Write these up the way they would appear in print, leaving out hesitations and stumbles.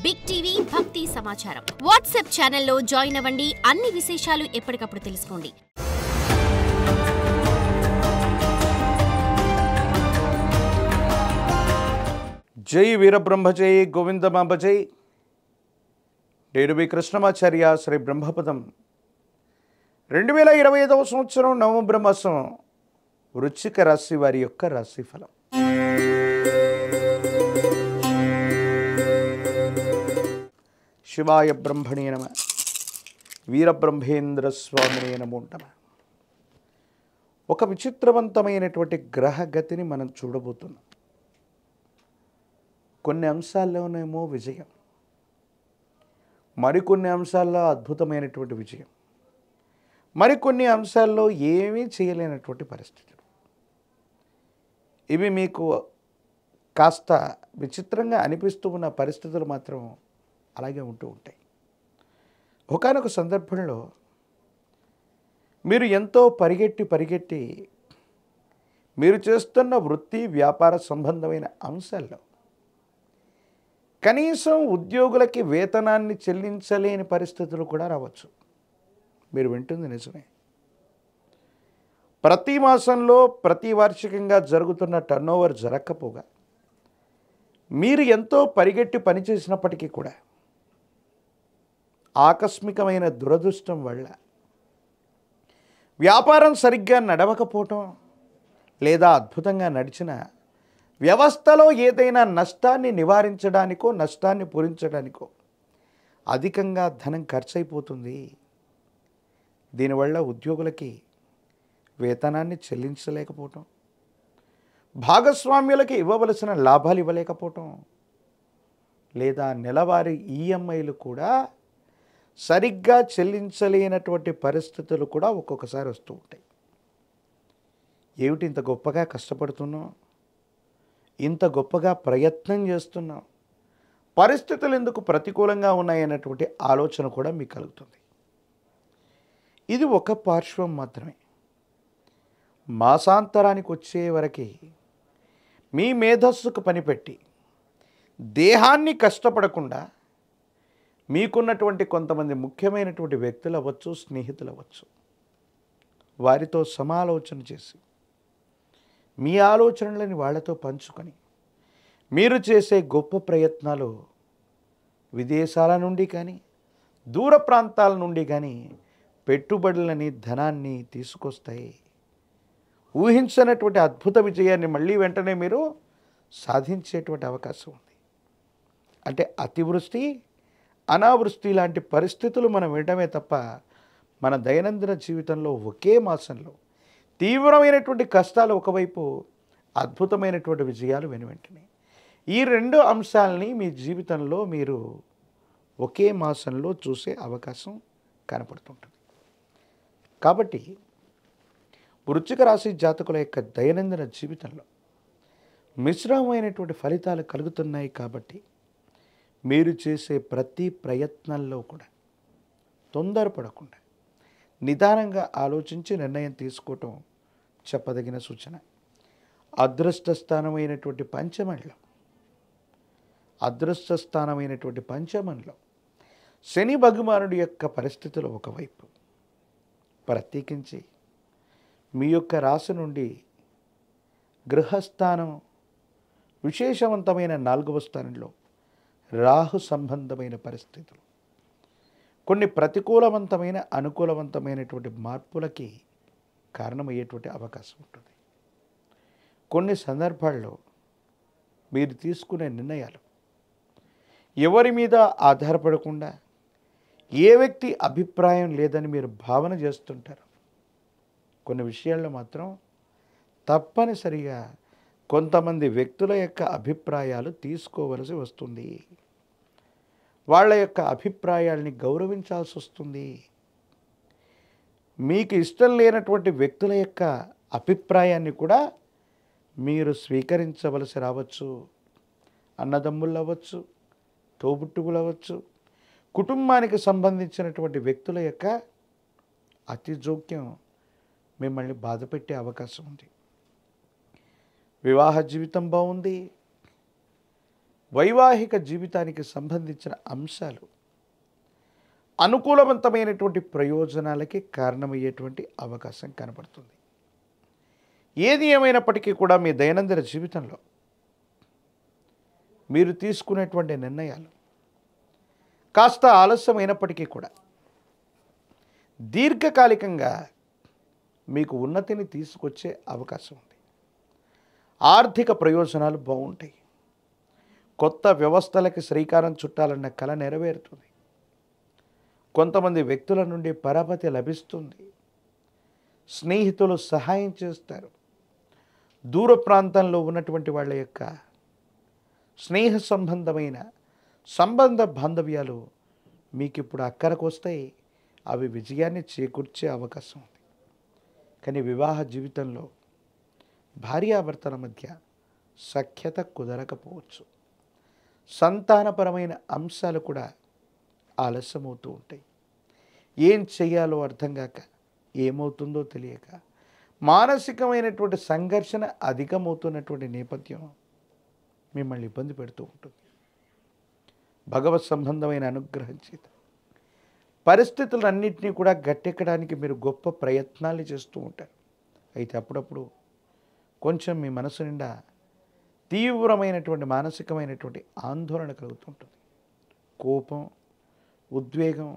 Big TV భక్తి సమాచారం WhatsApp ఛానల్లో జాయిన్ అవ్వండి. అన్ని విశేషాలు ఎప్పటికప్పుడు తెలుసుకోండి. జై వీరబ్రహ్మ జై గోవిందమాంబ జై. నేను మీ కృష్ణమాచార్య. శ్రీ బ్రహ్మపదం 2025వ సంవత్సరం నవంబర్ మాసం వృశ్చిక రాశి వారి యొక్క రాశిఫలం. శివాయ బ్రహ్మణే నమః. వీరబ్రహ్మేంద్ర స్వామినే నమో నమః. ఒక విచిత్రవంతమైనటువంటి గ్రహగతిని మనం చూడబోతున్నాం. కొన్ని అంశాల్లోనేమో విజయం, మరికొన్ని అంశాల్లో అద్భుతమైనటువంటి విజయం, మరికొన్ని అంశాల్లో ఏమీ చేయలేనటువంటి పరిస్థితులు. ఇవి మీకు కాస్త విచిత్రంగా అనిపిస్తూ ఉన్న పరిస్థితులు మాత్రం అలాగే ఉంటూ ఉంటాయి. ఒకానొక సందర్భంలో మీరు ఎంతో పరిగెట్టి మీరు చేస్తున్న వృత్తి వ్యాపార సంబంధమైన అంశాల్లో కనీసం ఉద్యోగులకి వేతనాన్ని చెల్లించలేని పరిస్థితులు కూడా రావచ్చు. మీరు వింటుంది నిజమే. ప్రతి మాసంలో ప్రతి వార్షికంగా జరుగుతున్న టర్నోవర్ జరగకపోగా మీరు ఎంతో పరిగెట్టి పనిచేసినప్పటికీ కూడా ఆకస్మికమైన దురదృష్టం వల్ల వ్యాపారం సరిగ్గా నడవకపోవటం, లేదా అద్భుతంగా నడిచిన వ్యవస్థలో ఏదైనా నష్టాన్ని నివారించడానికో నష్టాన్ని పూరించడానికో అధికంగా ధనం ఖర్చు అయిపోతుంది. దీనివల్ల ఉద్యోగులకి వేతనాన్ని చెల్లించలేకపోవటం, భాగస్వామ్యులకి ఇవ్వవలసిన లాభాలు ఇవ్వలేకపోవటం, లేదా నెలవారీ ఈఎంఐలు కూడా సరిగ్గా చెల్లించలేనటువంటి పరిస్థితులు కూడా ఒక్కొక్కసారి వస్తూ ఉంటాయి. ఏమిటి ఇంత గొప్పగా కష్టపడుతున్నాం, ఇంత గొప్పగా ప్రయత్నం చేస్తున్నాం, పరిస్థితులు ఎందుకు ప్రతికూలంగా ఉన్నాయన్నటువంటి ఆలోచన కూడా మీకు కలుగుతుంది. ఇది ఒక పార్శ్వం మాత్రమే. మాసాంతరానికి వచ్చే వరకు మీ మేధస్సుకు పనిపెట్టి దేహాన్ని కష్టపడకుండా మీకున్నటువంటి కొంతమంది ముఖ్యమైనటువంటి వ్యక్తులు అవ్వచ్చు, స్నేహితులు అవ్వచ్చు, వారితో సమాలోచన చేసి మీ ఆలోచనలని వాళ్ళతో పంచుకొని మీరు చేసే గొప్ప ప్రయత్నాలు విదేశాల నుండి కానీ దూర ప్రాంతాల నుండి కానీ పెట్టుబడులని ధనాన్ని తీసుకొస్తాయి. ఊహించనటువంటి అద్భుత విజయాన్ని మళ్ళీ వెంటనే మీరు సాధించేటువంటి అవకాశం ఉంది. అంటే అతివృష్టి అనావృష్టి లాంటి పరిస్థితులు మనం వినడమే తప్ప మన దైనందిన జీవితంలో ఒకే మాసంలో తీవ్రమైనటువంటి కష్టాలు ఒకవైపు, అద్భుతమైనటువంటి విజయాలు వెనువెంటనే, ఈ రెండు అంశాలని మీ జీవితంలో మీరు ఒకే మాసంలో చూసే అవకాశం కనపడుతుంటుంది. కాబట్టి వృశ్చిక రాశి జాతకుల యొక్క దైనందిన జీవితంలో మిశ్రమమైనటువంటి ఫలితాలు కలుగుతున్నాయి. కాబట్టి మీరు చేసే ప్రతి ప్రయత్నంలో కూడా తొందరపడకుండా నిదానంగా ఆలోచించి నిర్ణయం తీసుకోవటం చెప్పదగిన సూచన. అదృష్ట స్థానమైనటువంటి పంచమంలో శని భగవానుడి యొక్క పరిస్థితులు ఒకవైపు, ప్రత్యేకించి మీ యొక్క రాశి నుండి గృహస్థానం విశేషవంతమైన 4వ స్థానంలో రాహు సంబంధమైన పరిస్థితులు కొన్ని ప్రతికూలవంతమైన అనుకూలవంతమైనటువంటి మార్పులకి కారణమయ్యేటువంటి అవకాశం ఉంటుంది. కొన్ని సందర్భాల్లో మీరు తీసుకునే నిర్ణయాలు ఎవరి మీద ఆధారపడకుండా ఏ వ్యక్తి అభిప్రాయం లేదని మీరు భావన చేస్తుంటారు. కొన్ని విషయాల్లో మాత్రం తప్పనిసరిగా కొంతమంది వ్యక్తుల యొక్క అభిప్రాయాలు తీసుకోవలసి వస్తుంది. వాళ్ళ యొక్క అభిప్రాయాల్ని గౌరవించాల్సి వస్తుంది. మీకు ఇష్టం లేనటువంటి వ్యక్తుల యొక్క అభిప్రాయాన్ని కూడా మీరు స్వీకరించవలసి రావచ్చు. అన్నదమ్ములు అవ్వచ్చు, తోబుట్టువులు అవ్వచ్చు, కుటుంబానికి సంబంధించినటువంటి వ్యక్తుల యొక్క అతి జోక్యం మిమ్మల్ని బాధపెట్టే అవకాశం ఉంది. వివాహ జీవితం బాగుంది, వైవాహిక జీవితానికి సంబంధించిన అంశాలు అనుకూలవంతమైనటువంటి ప్రయోజనాలకి కారణమయ్యేటువంటి అవకాశం కనబడుతుంది. ఏది ఏమైనప్పటికీ కూడా మీ దైనందిన జీవితంలో మీరు తీసుకునేటువంటి నిర్ణయాలు కాస్త ఆలస్యమైనప్పటికీ కూడా దీర్ఘకాలికంగా మీకు ఉన్నతిని తీసుకొచ్చే అవకాశం ఉంది. ఆర్థిక ప్రయోజనాలు బాగుంటాయి. కొత్త వ్యవస్థలకి శ్రీకారం చుట్టాలన్న కల నెరవేరుతుంది. కొంతమంది వ్యక్తుల నుండి పరపతి లభిస్తుంది. స్నేహితులు సహాయం చేస్తారు. దూర ప్రాంతంలో ఉన్నటువంటి వాళ్ళ యొక్క స్నేహ సంబంధమైన సంబంధ బాంధవ్యాలు మీకు ఇప్పుడు అక్కరకు వస్తాయి. అవి విజయాన్ని చేకూర్చే అవకాశం ఉంది. కానీ వివాహ జీవితంలో భార్యాభర్తల మధ్య సఖ్యత కుదరకపోవచ్చు. సంతానపరమైన అంశాలు కూడా ఆలస్యమవుతూ ఉంటాయి. ఏం చేయాలో అర్థం కాక, ఏమవుతుందో తెలియక మానసికమైనటువంటి సంఘర్షణ అధికమవుతున్నటువంటి నేపథ్యం మిమ్మల్ని ఇబ్బంది పెడుతూ ఉంటుంది. భగవత్ సంబంధమైన అనుగ్రహం చేత పరిస్థితులన్నింటినీ కూడా గట్టెక్కడానికి మీరు గొప్ప ప్రయత్నాలు చేస్తూ ఉంటారు. అయితే అప్పుడప్పుడు కొంచెం మీ మనసు నిండా తీవ్రమైనటువంటి మానసికమైనటువంటి ఆందోళన కలుగుతుంటుంది. కోపం, ఉద్వేగం,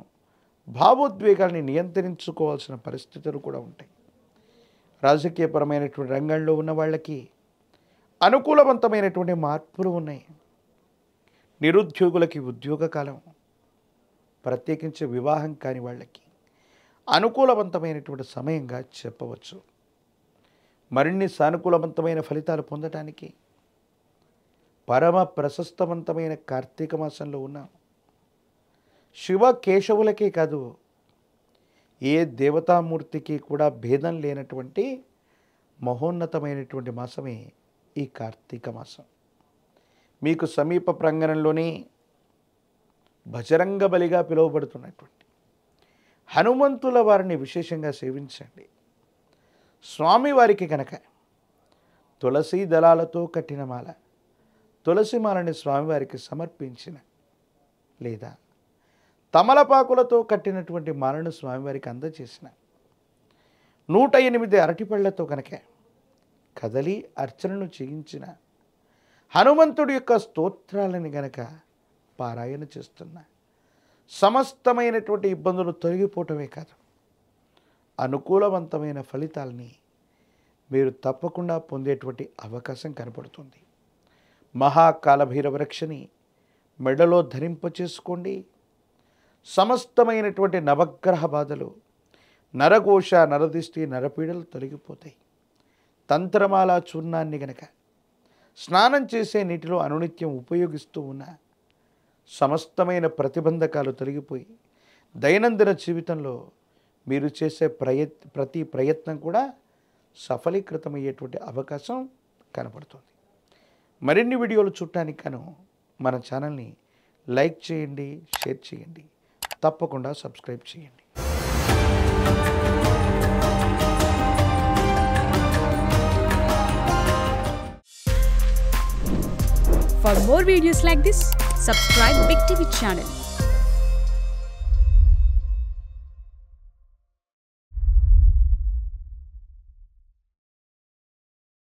భావోద్వేగాల్ని నియంత్రించుకోవాల్సిన పరిస్థితులు కూడా ఉంటాయి. రాజకీయపరమైనటువంటి రంగంలో ఉన్న వాళ్ళకి అనుకూలవంతమైనటువంటి మార్పులు ఉన్నాయి. నిరుద్యోగులకి ఉద్యోగ కాలం, ప్రత్యేకించి వివాహం కాని వాళ్ళకి అనుకూలవంతమైనటువంటి సమయంగా చెప్పవచ్చు. మరిన్ని సానుకూలవంతమైన ఫలితాలు పొందటానికి పరమ ప్రశస్తవంతమైన కార్తీక మాసంలో ఉన్నాం. శివ కేశవులకే కాదు, ఏ దేవతామూర్తికి కూడా భేదం లేనటువంటి మహోన్నతమైనటువంటి మాసమే ఈ కార్తీక మాసం. మీకు సమీప ప్రాంగణంలోనే బజరంగ బలిగా పిలువబడుతున్నటువంటి హనుమంతుల వారిని విశేషంగా సేవించండి. స్వామివారికి కనుక తులసి దళాలతో కట్టిన మాల, తులసి మాలని స్వామివారికి సమర్పించిన, లేదా తమలపాకులతో కట్టినటువంటి మాలను స్వామివారికి అందజేసిన, 108 అరటిపళ్లతో కనుక కదలి అర్చనను చేయించిన, హనుమంతుడి యొక్క స్తోత్రాలని గనక పారాయణ చేస్తున్న, సమస్తమైనటువంటి ఇబ్బందులు తొలగిపోవటమే కాదు, అనుకూలవంతమైన ఫలితాలని మీరు తప్పకుండా పొందేటువంటి అవకాశం కనపడుతుంది. మహాకాలభైరవ రక్షని మెడలో ధరింపచేసుకోండి. సమస్తమైనటువంటి నవగ్రహ బాధలు, నరఘోష, నరదిష్టి, నరపీడలు తొలగిపోతాయి. తంత్రమాల చూర్ణాన్ని గనక స్నానం చేసే నీటిలో అనునిత్యం ఉపయోగిస్తూ ఉన్న సమస్తమైన ప్రతిబంధకాలు తొలగిపోయి దైనందిన జీవితంలో మీరు చేసే ప్రతి ప్రయత్నం కూడా సఫలీకృతమయ్యేటువంటి అవకాశం కనపడుతుంది. మరిన్ని వీడియోలు చూడటానికి గాను మన ఛానల్ని లైక్ చేయండి, షేర్ చేయండి, తప్పకుండా సబ్స్క్రైబ్ చేయండి. For more videos like this, subscribe Big TV channel.